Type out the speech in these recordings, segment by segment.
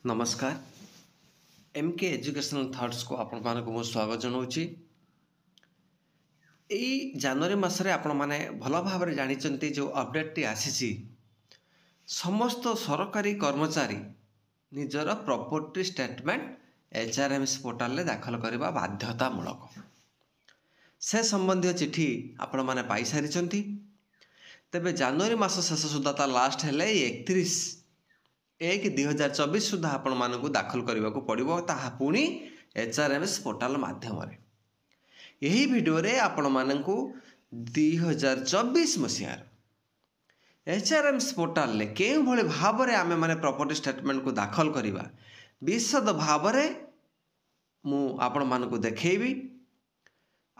नमस्कार MK educational thoughts को आपण मानक मो स्वागत जनाऊँगी। यही जनवरी मसरे आपण माने भल भाव जानी जो अपडेट टी आसी समस्त सरकारी कर्मचारी निजर प्रॉपर्टी स्टेटमेंट HRMS पोर्टाल रे दाखल करने बाध्यतामूलक से संबंधी चिठी आपण माने पाई सारी। तेबे जनवरी मास शेष सुधा ता लास्ट है 31/1/2024 सुधा आपण मानक दाखल करने को पड़ो ताहा पुणी HRMS पोर्टाल माध्यम यही वीडियो रे आपण मानक 2024 मसीहार HRMS पोर्टाल ले केउ भले भाव रे आमे माने प्रॉपर्टी स्टेटमेंट को दाखल करिबा विशद भाव रे मु आपण मानक देखैबी।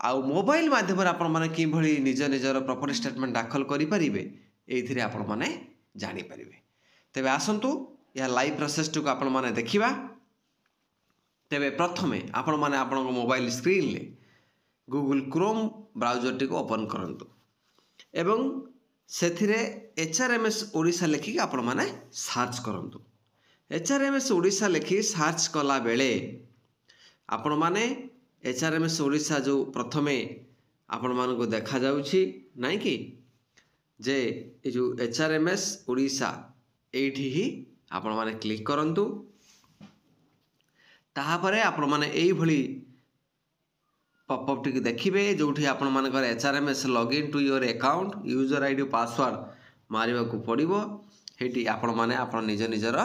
आउ मोबाइल माध्यम आपण माने कि भली निज निजर प्रॉपर्टी स्टेटमेंट दाखल करि परिबे एथिरे आपण माने जानि परिबे। तेबे आसंतु या लाइव प्रोसेस को आपण माने देखिबा। तेबे प्रथमे आपण माने आपण मोबाइल स्क्रीन ले गूगल क्रोम ब्राउजर टी को ओपन करंतु एवं सेथिरे HRMS ओडिशा लेखि आपण माने सर्च करंतु। HRMS ओडिशा लेखि सर्च कला बेले आपण माने HRMS ओडिशा जो प्रथमे आपण मानको देखा जाउछि नाइ कि जे ए जो HRMS ओडिशा एठी ही आपण माने क्लिक करंतु। ताहा परे आपण माने एई भली पॉपअप टी देखिबे जोठी आपण मानकर HRMS login to your account user ID password मारिबा को पड़िबो। हेटी आपण माने आपण निज निजर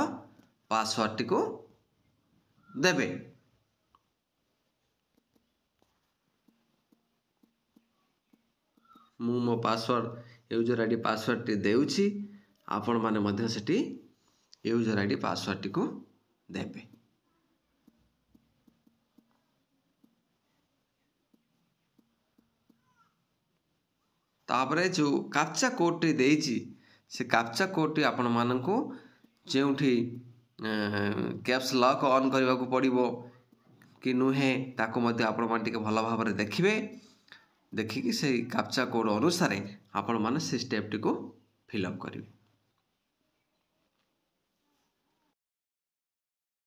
पासवर्ड टी को देबे। मु मो पासवर्ड यूजर आईडी पासवर्ड टी देउछि आपण माने मध्य सेटी यूजर आईडी पासवर्ड टी को देबे। तापरे जो कैप्चा कोड टी देइछि से कैप्चा कोड टी आपण माननको जेउठी कैप्स लॉक ऑन करबा को पड़िबो कि नुहे ताको मध्य आपण मान टिके भल भाव रे देखिबे। देखिकी से कैप्चा कोड अनुसार आपण माने से स्टेप टी को फिलअप करिवे।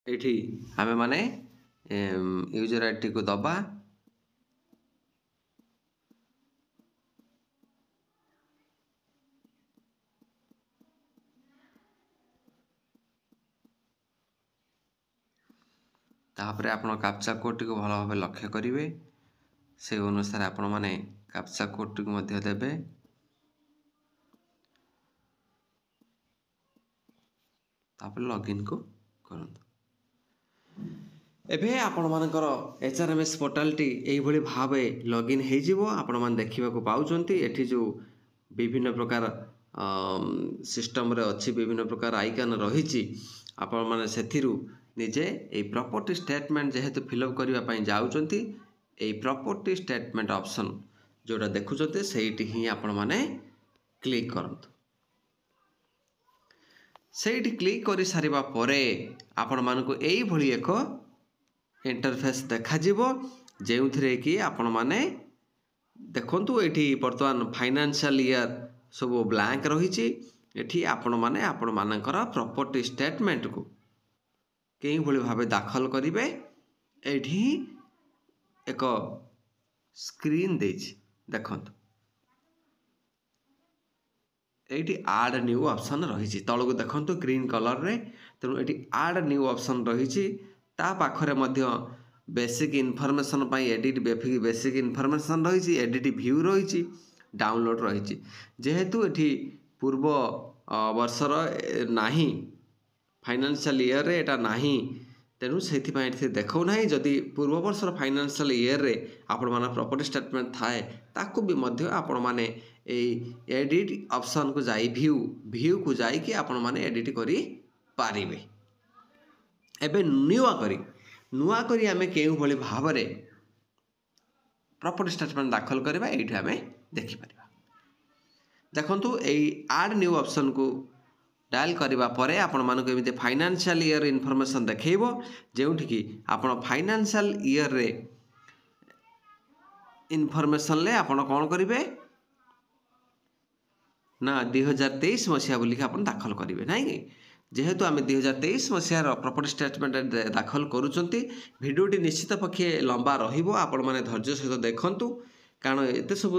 एठी हमें माने यूजर आईडी को दबा तापरे आपण कैप्चा कोड टी को भल भाव लक्ष्य करिवे। से अनुसार आपण माने कैप्चा कोड टी को मध्य देबे। तापरे लॉगिन को करंतु। एबे आपण मानकर HRMS पोर्टल टी एई भली भावे लॉगिन हे जिवो। आपण मान देखिबा को पाउचंती एठी जो विभिन्न प्रकार सिस्टम रे अछि विभिन्न प्रकार आइकन रहिछि आपण माने सेथिरु निजे ए प्रॉपर्टी स्टेटमेंट जेहेतु फिलअप करबा पई जाउचंती ए प्रॉपर्टी स्टेटमेंट ऑप्शन जोटा देखुचंते सेठी ही आपण माने क्लिक करंतु। सेठी क्लिक करि सारिबा परे आपण मानको एई भली एक इंटरफेस देखा जिवो जेउथरे कि आपण माने देखंतु एठी वर्तमान फाइनेंशियल ईयर सब ब्लैंक रहिछि। एठी आपण माने आपण मानकर प्रॉपर्टी स्टेटमेंट को केई भली भाबे दाखल करिवे। एठी एक स्क्रीन देछि देखंतु एठी ऐड न्यू ऑप्शन रहिछि तळको देखंतु ग्रीन कलर रे। तेनु एठी ऐड न्यू ऑप्शन रहिछि ता पाखरे मध्य बेसिक इन्फॉर्मेशन पई एडिट बेसिक इन्फॉर्मेशन रहिछि एडिट व्यू रहिछि डाउनलोड रहिछि। जेहेतु एठी पूर्व वर्षर नाही फाइनेंशियल ईयर रे एटा नाही तेनु सेथि पई एथि देखौ नाही। जदि पूर्व वर्षर फाइनेंशियल ईयर रे आपण माने प्रॉपर्टी स्टेटमेंट थाए ताकू भी मध्य आपण माने ए एडिट ऑप्शन को जाई व्यू को जाई कि आपण माने एडिट करि पारिबे। एबे नुआ करी आमे केउ भली भाव रे प्रॉपर्टी स्टेटमेंट दाखल करबा एठी आमे देखि परिबा। देखंतु एई ऐड न्यू ऑप्शन को डायल करबा परे आपण मानको एमिते फाइनेंशियल ईयर इन्फॉर्मेशन देखैबो जेउठी कि आपण फाइनेंशियल ईयर रे इन्फॉर्मेशन ले आपण कोन करिवे ना 2023 मसिया बोली कि आपण दाखल करिवे नाही कि जेहेतु आम 2023 मसीहार प्रॉपर्टी स्टेटमेंट दाखल करूँच भिडियोटी निश्चित पक्षे लंबा आपण मैंने धैर्य सहित देखूँ कारण एत सब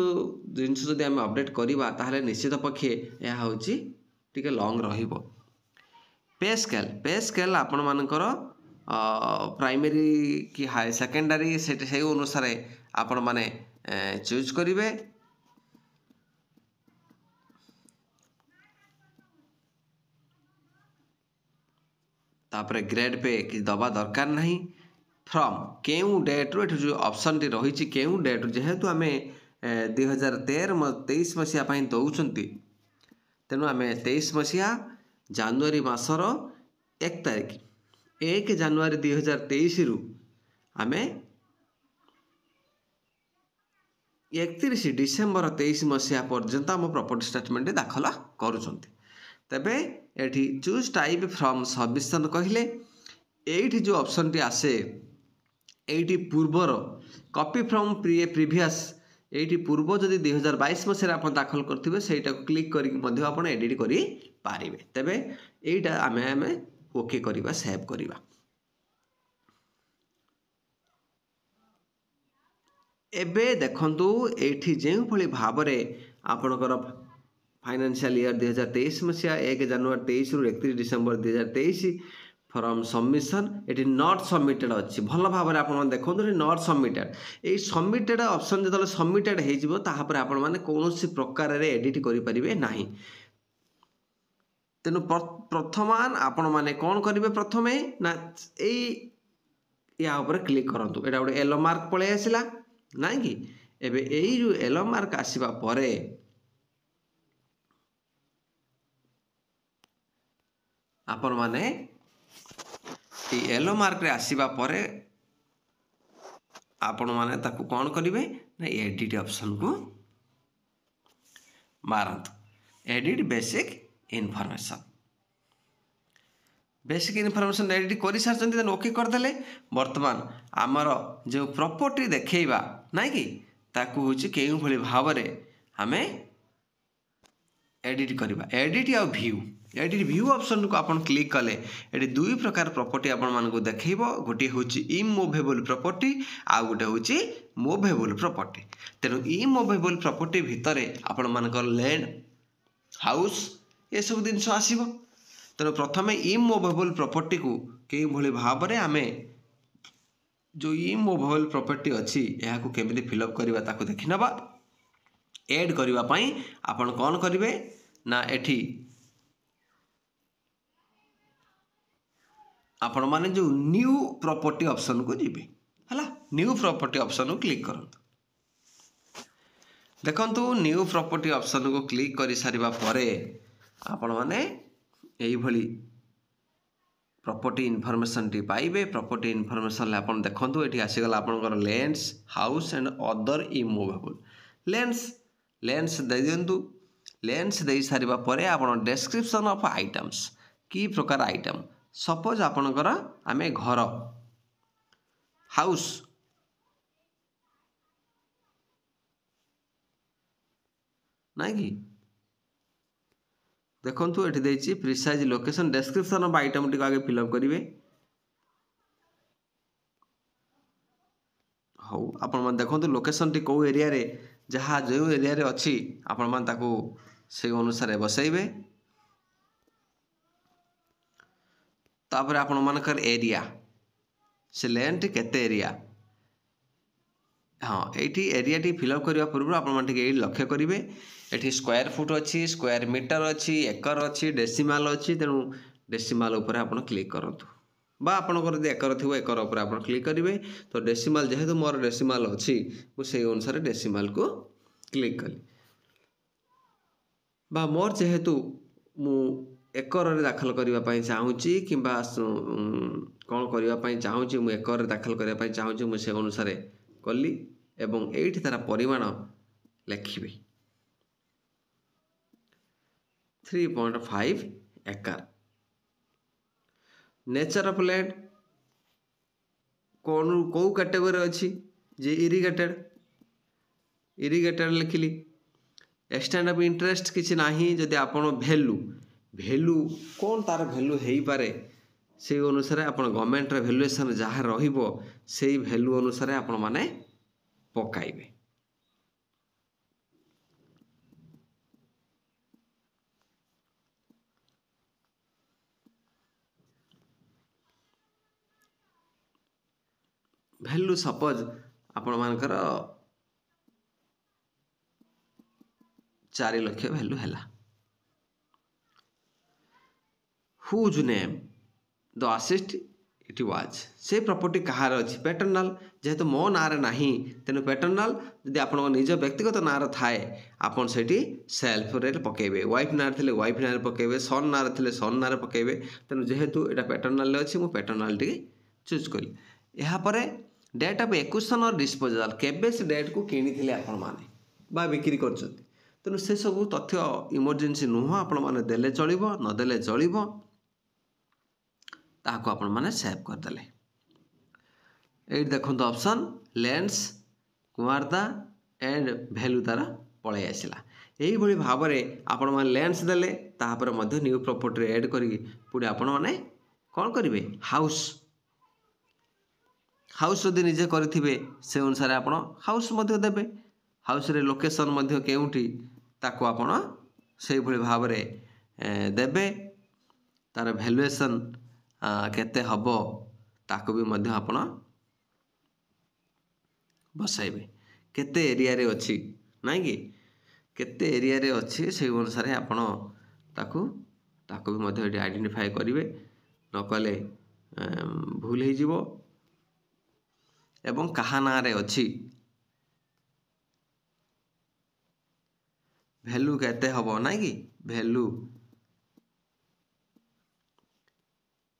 जिनस जदि आम अपडेट करवा ताहले निश्चित पक्षे यह हूँ टी लंग पे स्केल आपण मानकर प्राइमरी कि हाई सेकेंडरी से अनुसार आपण माने चूज करेंगे। तापर ग्रेड पे कि दबा दरकार नहीं फ्रॉम केउ डेट रू जो ऑप्शन टी रही केउ डेट जेहेतु आम 2023 मसीहा दौरान तेणु आम 23 मसीहा जानुआरी मासर 1 तारिख 1 जानुआरी 2023 रु आम 31 डिसेम्बर 23 मसीहा पर्यंत आम प्रॉपर्टी स्टेटमेंट दाखल करुँच। तेबे एठी चूज टाइप फ्रॉम सबमिशन कहले एठी जो ऑप्शन टी आसे एठी पूर्वर कॉपी फ्रॉम प्रीवियस एठी पूर्व जदि 2022 मसीहा आप दाखल करथिबे सेटा को क्लिक करी मध्ये आपण एडिट करी पारिबे। तेबे एटा आमे ओके करिबा सेव करिबा। एबे देखंतु एठी जेउ भली भाबरे आपनकर फाइनेंशियल ईयर 2023 मसीहा 1 जानुआरी 23 रु 31 December 2023 form submission eighty not submitted अच्छी भल भाव में आप देखो नॉट सबमिटेड ये सबमिटेड ऑप्शन जो सबमिटेड होपर आपण मैंने कौन प्रकार एडिट करें ना तेणु प्रथमान आपण मैंने कौन करेंगे प्रथमे ना या क्लिक करूँ यहाँ गोटे येलो मार्क पलि आसला ना कि एबे यही जो येलो मार्क आसवा परे आपण माने येलो मार्क रे आसीबा परे आपण माने ताकू कौन करिवे ना एडिट ऑप्शन को मारंतु एडिट बेसिक इनफॉरमेशन एडिट कर सारी ओके करदे बर्तमान आमर जो प्रॉपर्टी देखा ना कि ताकू हूँ केउ भली भाव आम एडिट करवा एडिट आ व्यू ऑप्शन को आपण क्लिक कले ये दुई प्रकार प्रॉपर्टी आपण मानक देखो गोटे हूँ इमूवेबल प्रॉपर्टी आउ गोटे हूँ मूवेबल प्रॉपर्टी तेणु इमूवेबल प्रॉपर्टी भितर आपण मानक लैंड हाउस ये सब जिनस आसो तेणु प्रथम इमूवेबल प्रॉपर्टी को कई भली भाव में आम जो इमूवेबल प्रॉपर्टी अच्छी यहाँ को केमिति फिलअप करवा ताकू देखि नबा एड करने आपण कौन करेंगे ना एठी आपण माने जो न्यू प्रॉपर्टी ऑप्शन को जीवे है न्यू प्रॉपर्टी ऑप्शन को क्लिक करूँ देखंतु न्यू प्रॉपर्टी ऑप्शन को क्लिक कर सारिबा परे आपण माने एई भली प्रॉपर्टी इनफॉरमेशन टी पाइबे प्रॉपर्टी इनफॉरमेशन आपण देखंतु एठी आसीगला आपनकर lands house and other immovable लेंस दे दिंतु लेंस दे सारिबा परे आपण डिस्क्रिप्शन ऑफ आइटम्स की प्रकार आइटम सपोज आपणकर आमे घर हाउस ना कि देखंतु एठी देछि precise location description of item टी आगे फिलअप करिवे हाउ आपण मन देखंतु लोकेशन टी को एरिया रे जहाँ जो एरिया रे अच्छी आपण मन ताकू से अनुसार बसैबे तापर आपण मानकर एरिया से लैंड केते एरिया हाँ ये एरिया टी फिलअप करने पूर्व आप लक्ष्य करेंगे ये स्क्वायर फुट अच्छी स्क्वायर मीटर अच्छी एकर अच्छी डेसिमाल अच्छी तेणु डेसिमाल उपर आप क्लिक करूँ बा आपंकर एकर थी एकर उपर आप क्लिक करेंगे तो डेसिमाल जेहेतु मोर डेसिमाल अच्छी मुझे अनुसार डेसिमाल को क्लिक कली बा मोर जेहेतु मु एकर दाखल करने चाहूँगी कि कौन करने चाहूँगी मुझे एकर दाखल करने चाहूँगी मुझे अनुसार कली एवं एठी तार परिमाण लिखिबे 3.5 एकर नेचर ऑफ लैंड कौन कौ कैटेगरी अच्छी जे इरिगेटेड लिखिली एक्सटेंड ऑफ इंटरेस्ट किसी ना जदि आपण वैल्यू ଭ୍ୟାଲୁ କ'ଣ ତା'ର ଭ୍ୟାଲୁ ହେଇପାରେ ସେଇ ଅନୁସାରେ ଆପଣ ଗଭର୍ଣ୍ଣମେଣ୍ଟର ଭ୍ୟାଲୁଏସନ୍ ଯାହା ରହିବ ସେଇ ଭ୍ୟାଲୁ ଅନୁସାରେ ଆପଣମାନେ ପକାଇବେ। ଭ୍ୟାଲୁ ସପୋଜ ଆପଣମାନଙ୍କର 4 ଲକ୍ଷ ଭ୍ୟାଲୁ ହେଲା। Whose name the assist it was, ସେ ପ୍ରପର୍ଟି କାହାର ଅଛି? ପ୍ୟାଟର୍ନାଲ। ଯେହେତୁ ମୋ ନାଁରେ ନାହିଁ ତେଣୁ ପ୍ୟାଟର୍ନାଲ। ଯଦି ଆପଣଙ୍କ ନିଜ ବ୍ୟକ୍ତିଗତ ନାଁରେ ଥାଏ ଆପଣ ସେଇଠି ସେଲ୍ଫରେ ପକାଇବେ। ୱାଇଫ୍ ନାଁରେ ଥିଲେ ୱାଇଫ୍ ନାଁରେ ପକାଇବେ, ସନ୍ ନାଁରେ ଥିଲେ ସନ୍ ନାଁରେ ପକାଇବେ। ତେଣୁ ଯେହେତୁ ଏଇଟା ପ୍ୟାଟର୍ନାଲରେ ଅଛି ମୁଁ ପ୍ୟାଟର୍ନାଲଟିକି ଚୁଜ୍ କଲି। ଏହାପରେ date of acquisition or disposal, କେବେ ସେ ଡେଟ୍କୁ କିଣିଥିଲେ ଆପଣମାନେ ବା ବିକ୍ରି କରୁଛନ୍ତି। ତେଣୁ ସେସବୁ ତଥ୍ୟ ଇମର୍ଜେନ୍ସି ନୁହଁ, ଆପଣମାନେ ଦେଲେ ଚଳିବ, ନଦେଲେ ଚଳିବ। ତାହାକୁ ଆପଣମାନେ ସେଭ୍ କରିଦେଲେ। ଏଇଠି ଦେଖନ୍ତୁ ଅପସନ୍ ଲେନ୍ସ କୁଆର୍ଦା ଆଣ୍ଡ ଭ୍ୟାଲୁ ତା'ର ପଳାଇ ଆସିଲା। ଏଇଭଳି ଭାବରେ ଆପଣମାନେ ଲେନ୍ସ ଦେଲେ, ତାପରେ ମଧ୍ୟ ନ୍ୟୁ ପ୍ରପର୍ଟିରେ ଏଡ଼୍ କରିକି ପୁଣି ଆପଣମାନେ କ'ଣ କରିବେ? ହାଉସ୍ ଯଦି ନିଜେ କରିଥିବେ ସେ ଅନୁସାରେ ଆପଣ ହାଉସ୍ ମଧ୍ୟ ଦେବେ। ହାଉସ୍ରେ ଲୋକେସନ୍ ମଧ୍ୟ କେଉଁଠି ତାକୁ ଆପଣ ସେଇଭଳି ଭାବରେ ଦେବେ। ତା'ର ଭ୍ୟାଲୁଏସନ୍ କେତେ ହେବ ତାକୁ ବି ମଧ୍ୟ ଆପଣ ବସାଇବେ। କେତେ ଏରିଆରେ ଅଛି ନାଇଁ କି, କେତେ ଏରିଆରେ ଅଛି ସେଇ ଅନୁସାରେ ଆପଣ ତାକୁ ବି ମଧ୍ୟ ଏଠି ଆଇଡେଣ୍ଟିଫାଏ କରିବେ, ନକଲେ ଭୁଲ ହେଇଯିବ। ଏବଂ କାହା ନାଁରେ ଅଛି, ଭ୍ୟାଲୁ କେତେ ହେବ ନାଇଁ କି,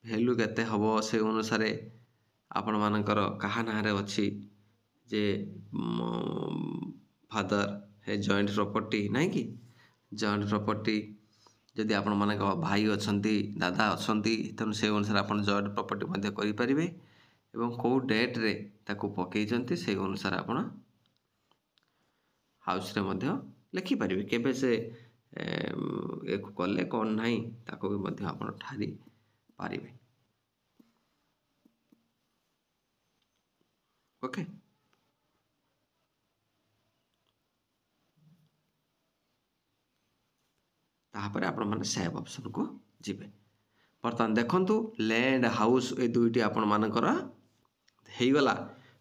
ଭ୍ୟାଲୁ କେତେ ହେବ ସେ ଅନୁସାରେ ଆପଣମାନଙ୍କର କାହା ନାଁରେ ଅଛି। ଯେ ଫାଦର ହେ ଜଏଣ୍ଟ ପ୍ରପର୍ଟି ନାଇଁ କି, ଜଏଣ୍ଟ ପ୍ରପର୍ଟି ଯଦି ଆପଣମାନଙ୍କ ଭାଇ ଅଛନ୍ତି, ଦାଦା ଅଛନ୍ତି, ତେଣୁ ସେ ଅନୁସାରେ ଆପଣ ଜଏଣ୍ଟ ପ୍ରପର୍ଟି ମଧ୍ୟ କରିପାରିବେ। ଏବଂ କେଉଁ ଡେଟ୍ରେ ତାକୁ ପକାଇଛନ୍ତି ସେଇ ଅନୁସାରେ ଆପଣ ହାଉସ୍ରେ ମଧ୍ୟ ଲେଖିପାରିବେ। କେବେ ସେ ଏକୁ କଲେ କ'ଣ ନାହିଁ ତାକୁ ବି ମଧ୍ୟ ଆପଣ ଠାରି ପାରିବେ। ଓକେ। ତାପରେ ଆପଣମାନେ ସେଭ୍ ଅପସନ୍କୁ ଯିବେ। ବର୍ତ୍ତମାନ ଦେଖନ୍ତୁ ଲ୍ୟାଣ୍ଡ ହାଉସ୍ ଏ ଦୁଇଟି ଆପଣମାନଙ୍କର ହେଇଗଲା,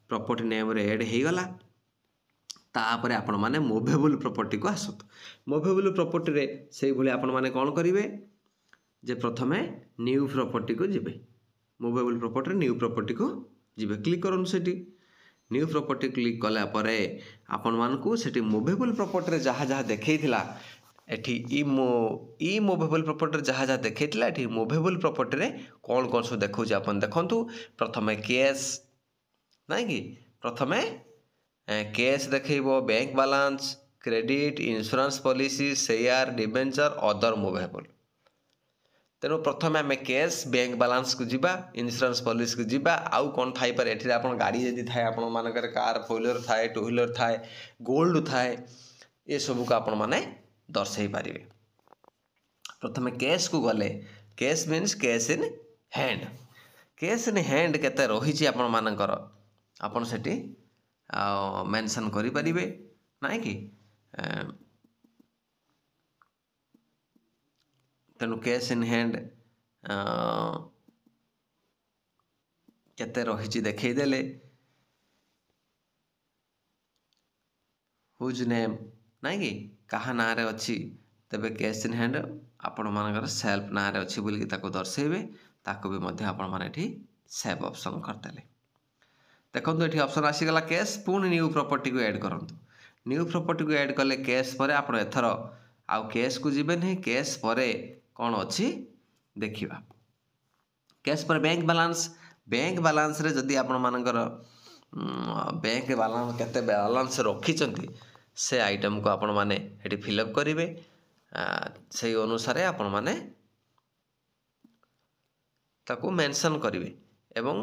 ପ୍ରପର୍ଟି ନେମ୍ରେ ଏଡ଼୍ ହେଇଗଲା। ତାପରେ ଆପଣମାନେ ମୁଭେବୁଲ୍ ପ୍ରପର୍ଟିକୁ ଆସନ୍ତୁ। ମୁଭେବୁଲ୍ ପ୍ରପର୍ଟିରେ ସେଇଭଳି ଆପଣମାନେ କ'ଣ କରିବେ? ଯେ ପ୍ରଥମେ ନ୍ୟୁ ପ୍ରପର୍ଟିକୁ ଯିବେ। ମୁଭେବୁଲ୍ ପ୍ରପର୍ଟିରେ ନ୍ୟୁ ପ୍ରପର୍ଟିକୁ ଯିବେ, କ୍ଲିକ୍ କରନ୍ତୁ। ସେଠି ନ୍ୟୁ ପ୍ରପର୍ଟି କ୍ଲିକ୍ କଲା ପରେ ଆପଣମାନଙ୍କୁ ସେଠି ମୁଭେବୁଲ୍ ପ୍ରପର୍ଟିରେ ଯାହା ଯାହା ଦେଖେଇଥିଲା, ଏଠି ଇ ମୁଭେବୁଲ୍ ପ୍ରପର୍ଟିରେ ଯାହା ଯାହା ଦେଖେଇଥିଲା ଏଠି ମୁଭେବୁଲ୍ ପ୍ରପର୍ଟିରେ କ'ଣ କ'ଣ ସବୁ ଦେଖାଉଛି ଆପଣ ଦେଖନ୍ତୁ। ପ୍ରଥମେ କେସ୍ ନାଇଁ କି, ପ୍ରଥମେ କେସ୍ ଦେଖେଇବ, bank balance, credit, insurance policy, share, debenture, other movable. ତେଣୁ ପ୍ରଥମେ ଆମେ କେସ୍, ବ୍ୟାଙ୍କ ବାଲାନ୍ସକୁ ଯିବା, ଇନ୍ସୁରାନ୍ସ ପଲିସିକୁ ଯିବା। ଆଉ କ'ଣ ଥାଇପାରେ ଏଠିରେ, ଆପଣ ଗାଡ଼ି ଯଦି ଥାଏ, ଆପଣମାନଙ୍କର କାର୍ 4 ହ୍ୱିଲର ଥାଏ, 2 ହ୍ୱିଲର ଥାଏ, ଗୋଲ୍ଡ ଥାଏ, ଏସବୁକୁ ଆପଣମାନେ ଦର୍ଶାଇ ପାରିବେ। ପ୍ରଥମେ କେସ୍କୁ ଗଲେ, case means case in hand. Case in hand କେତେ ରହିଛି ଆପଣମାନଙ୍କର ଆପଣ ସେଠି ମେନସନ୍ କରିପାରିବେ ନାଇଁ କି। ତେଣୁ କେସ୍ ଇନ୍ ହ୍ୟାଣ୍ଡ କେତେ ରହିଛି ଦେଖେଇଦେଲେ। ହୁଜ୍ ନେମ୍ ନାଇଁ କି, କାହା ନାଁରେ ଅଛି, ତେବେ କେସ୍ ଇନ୍ ହ୍ୟାଣ୍ଡ ଆପଣମାନଙ୍କର ସେଲ୍ଫ ନାଁରେ ଅଛି ବୋଲିକି ତାକୁ ଦର୍ଶାଇବେ। ତାକୁ ବି ମଧ୍ୟ ଆପଣମାନେ ଏଠି ସେଭ୍ ଅପସନ୍ କରିଦେଲେ। ଦେଖନ୍ତୁ ଏଠି ଅପସନ୍ ଆସିଗଲା କେସ୍। ପୁଣି ନ୍ୟୁ ପ୍ରପର୍ଟିକୁ ଏଡ଼୍ କରନ୍ତୁ। ନ୍ୟୁ ପ୍ରପର୍ଟିକୁ ଏଡ଼୍ କଲେ କେସ୍ ପରେ ଆପଣ ଏଥର ଆଉ କେସ୍କୁ ଯିବେ ନାହିଁ। କେସ୍ ପରେ କ'ଣ ଅଛି ଦେଖିବା। କେସ୍ ପରେ ବ୍ୟାଙ୍କ ବାଲାନ୍ସ। ବ୍ୟାଙ୍କ ବାଲାନ୍ସରେ ଯଦି ଆପଣମାନଙ୍କର ବ୍ୟାଙ୍କ ବାଲାନ୍ସ କେତେ ବାଲାନ୍ସ ରଖିଛନ୍ତି ସେ ଆଇଟମ୍କୁ ଆପଣମାନେ ଏଠି ଫିଲ୍ଅପ୍ କରିବେ। ସେଇ ଅନୁସାରେ ଆପଣମାନେ ତାକୁ ମେନସନ୍ କରିବେ। ଏବଂ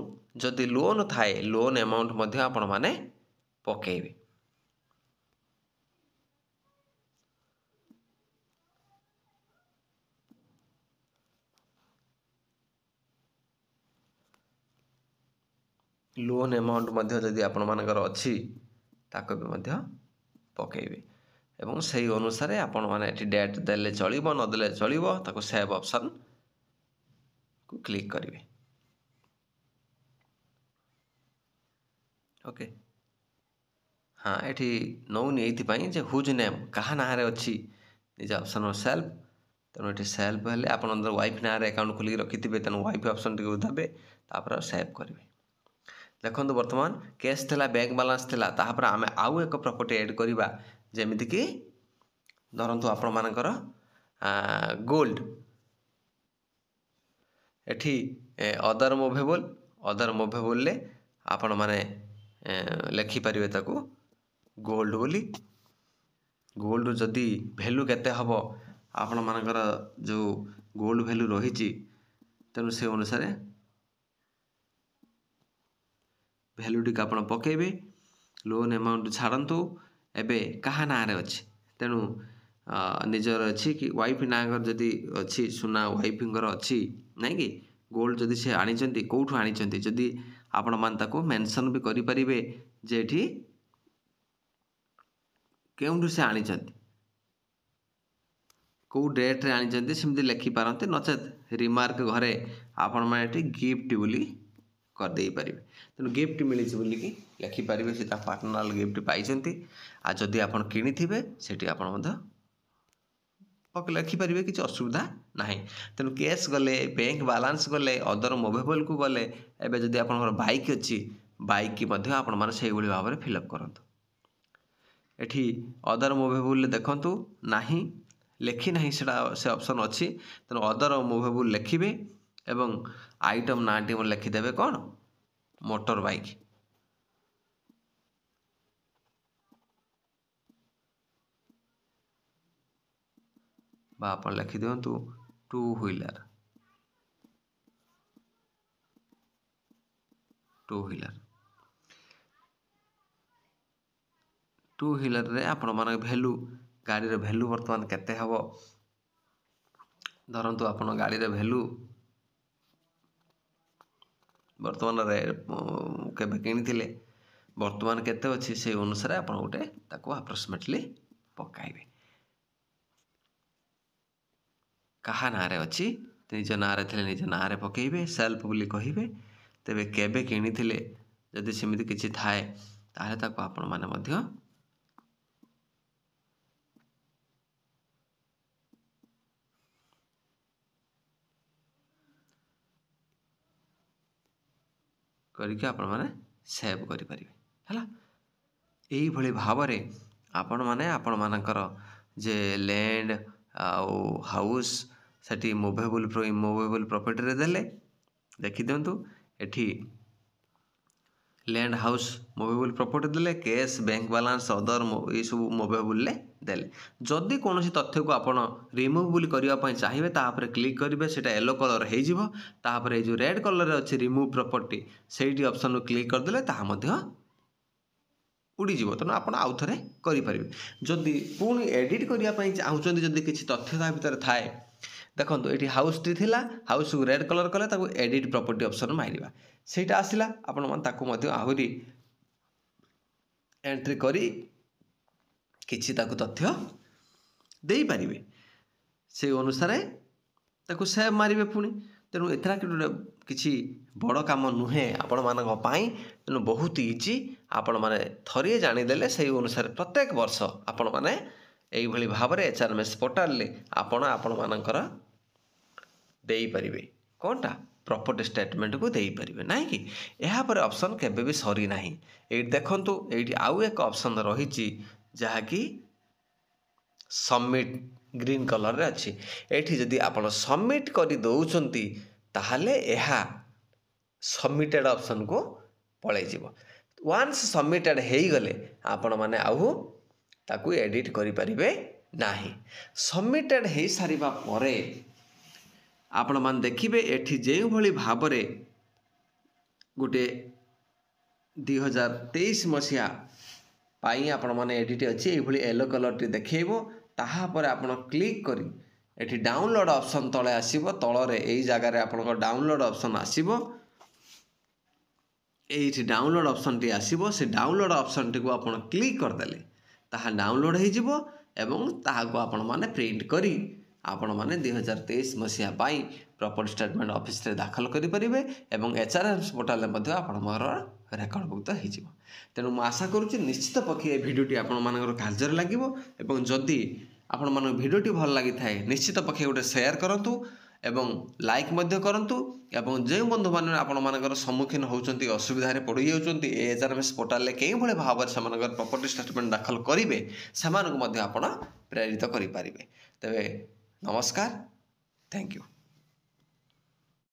ଯଦି ଲୋନ୍ ଥାଏ ଲୋନ୍ ଆମାଉଣ୍ଟ ମଧ୍ୟ ଆପଣମାନେ ପକାଇବେ। लोन अमाउंट मध्य जदि आपण मानकर अच्छी ताको भी मध्य पकेइबे एवं सही अनुसार आपण माने एठी डेट देले चलिबो न देले चलिबो ताको सेव ऑप्शन को क्लिक करिवे। ओके हाँ एठी नौनी एइथि जे हुज नेम कहा नारे अच्छी निज ऑप्शन सेल्फ तेणु ये सेल्फ हेल्ले आप वाइफ ना अकाउंट खोलिक रखिथे तेणु वाइफ ऑप्शन टी दाबे तापर सेव करेंगे। देखो बर्तमान कैश थिला बैंक बालांस थिला तापर आम आउ एक प्रॉपर्टी ऐड करवा जेमिति कि धरतु आपण मानकर गोल्ड एठी अदर मूवेबल ले आपण माने लिखि पारिबे ताकू गोल्ड बोली गोल्ड जदि वैल्यू केते हबो आपण मानकर जो गोल्ड वैल्यू रही तेणु से अनुसार वैल्यू टी आप पकेबे लोन अमाउंट छाड़ू एबे कहा ना अच्छी तेणु निजर अच्छी कि वाइफ ना जदि अच्छी सुना वाइफर अच्छी ना कि गोल्ड जदि से आनी कौटू आनी जदि आपण मान ताको मेंशन भी करि परिबे जे एठी केउंठू से आनी कौ डेट रे आनी सेमती लिखिपारते नचेत रिमार्क घरे आपण मैंने गिफ्ट बोली करदे पारे तेणु गिफ्ट मिली बोलिकी लिखिपारे से पार्टनर गिफ्ट पाई आ जदि आप किनी से लिखिपारे किसी असुविधा ना तेणु कैश गले बैंक बालांस गले अदर मूवेबल को गले एवं जदि आप बाइक अच्छी बाइक की आपण मैंने भाव में फिलअप करूँ एठी अदर मूवेबल देखु ना लिखी ना से ऑप्शन अच्छी तेणु अदर मूवेबल लिखिबे एवं आइटम ना टी लिखिदेवे कौन मोटर बाइक बा आप लिखि दिंतु टू व्हीलर टू व्हीलर रे आपण मान वैल्यू गाड़ी रे वैल्यू वर्तमान केते हबो धरतु आपण गाड़ी रे वैल्यू वर्तमान रे केबे किनिथिले वर्तमान केते अछि से अनुसार आपण गोटे ताको अप्रोक्सीमेटली पकाइबे कहा नारे अच्छी निज नारे थिले निज नारे पकेइबे सेल्फ बोली कहिबे तेबे केबे किनिथिले जदि सेमिति किछि थाए ताहे ताको आपण माने मध्य करके आपण माने सेव करि परिबे हला एही भली भाबरे आपण मानकर जे लैंड आउ हाउस सेठी मूवेबल प्रॉपर्टी रे देले देखि दिंतु एठी लैंड हाउस मूवेबल प्रॉपर्टी देले कैश बैंक बालांस अदर ये सब मूवेबल ले देले जदि कौन तथ्य को आपण रिमूव करने चाहिए तापर क्लिक करेंगे से येलो कलर हो जो रेड कलर अच्छे रिमूव प्रॉपर्टी से ऑप्शन को क्लिक करदे ताहा उड़ीज तेणु आप आउ थे करें जदि पुणी एडिट करने चाहते जदि किसी तथ्य ता भर थाए देखो ये हाउस टी थिला हाउस को रेड कलर कले ताको एडिट प्रॉपर्टी ऑप्शन मारिबा सेटा आसिला आपण मन ताको मध्य आहुरी एंट्री करी किछि ताको तथ्य देई पारिबे से अनुसार ताको सेव मारिबे पुणी तेणु एथरा किछि बड़ काम नुहे आपण मानक पाई तेणु बहुत इजी आपण माने थरिए जानिदेले से अनुसार प्रत्येक वर्ष आपण माने एई भली भाबरे एचआरएमएस पोर्टल ले आपण मानकर देई परिबे कोनटा प्रॉपर्टी स्टेटमेंट को देई परिबे नाही कि एहा पर ऑप्शन केबे भी सरी नाही एई देखंतु एई आउ एक ऑप्शन रहिछि जहा कि सबमिट ग्रीन कलर रे अछि एठी जदि आपण सबमिट करि दउचंती ताहाले एहा सबमिटेड ऑप्शन को पळे जिवो वंस सबमिटेड हेई गले आपण माने आउ ताकू एडिट करि परिबे नाही सबमिटेड हेई सारिबा परे आपण मान देखिबे एठी जेउ भली भाबरे गोटे 2023 मसिया पाई आपण माने एडिट अछि एई भली येलो कलर टी देखैबो ताहा पर आपण क्लिक करी एठी डाउनलोड ऑप्शन तळे आसीबो तळरे एई जागा रे आपण को डाउनलोड ऑप्शन आसीबो এইଠି ଡାଉନଲୋଡ଼ ଅପସନ୍ଟି ଆସିବ। ସେ ଡାଉନଲୋଡ଼ ଅପସନ୍ଟିକୁ ଆପଣ କ୍ଲିକ୍ କରିଦେଲେ ତାହା ଡାଉନଲୋଡ଼ ହୋଇଯିବ ଏବଂ ତାହାକୁ ଆପଣମାନେ ପ୍ରିଣ୍ଟ କରି ଆପଣମାନେ 2023 ମସିହା ପାଇଁ ପ୍ରପର୍ଟି ଷ୍ଟେଟମେଣ୍ଟ ଅଫିସରେ ଦାଖଲ କରିପାରିବେ ଏବଂ HRMS ପୋର୍ଟାଲରେ ମଧ୍ୟ ଆପଣଙ୍କର ରେକର୍ଡ଼ଭୁକ୍ତ ହୋଇଯିବ। ତେଣୁ ମୁଁ ଆଶା କରୁଛି ନିଶ୍ଚିତ ପକ୍ଷେ ଏ ଭିଡ଼ିଓଟି ଆପଣମାନଙ୍କର କାର୍ଯ୍ୟରେ ଲାଗିବ ଏବଂ ଯଦି ଆପଣମାନଙ୍କ ଭିଡ଼ିଓଟି ଭଲ ଲାଗିଥାଏ ନିଶ୍ଚିତ ପକ୍ଷେ ଗୋଟେ ସେୟାର କରନ୍ତୁ ଏବଂ ଲାଇକ୍ ମଧ୍ୟ କରନ୍ତୁ ଏବଂ ଯେଉଁ ବନ୍ଧୁମାନେ ଆପଣମାନଙ୍କର ସମ୍ମୁଖୀନ ହେଉଛନ୍ତି ଅସୁବିଧାରେ ପଡ଼ିଯାଉଛନ୍ତି ଏ HRMS ପୋର୍ଟାଲରେ କେଉଁଭଳି ଭାବରେ ସେମାନଙ୍କର ପ୍ରପର୍ଟି ଷ୍ଟେଟମେଣ୍ଟ ଦାଖଲ କରିବେ ସେମାନଙ୍କୁ ମଧ୍ୟ ଆପଣ ପ୍ରେରିତ କରିପାରିବେ। ତେବେ ନମସ୍କାର, ଥ୍ୟାଙ୍କ ୟୁ।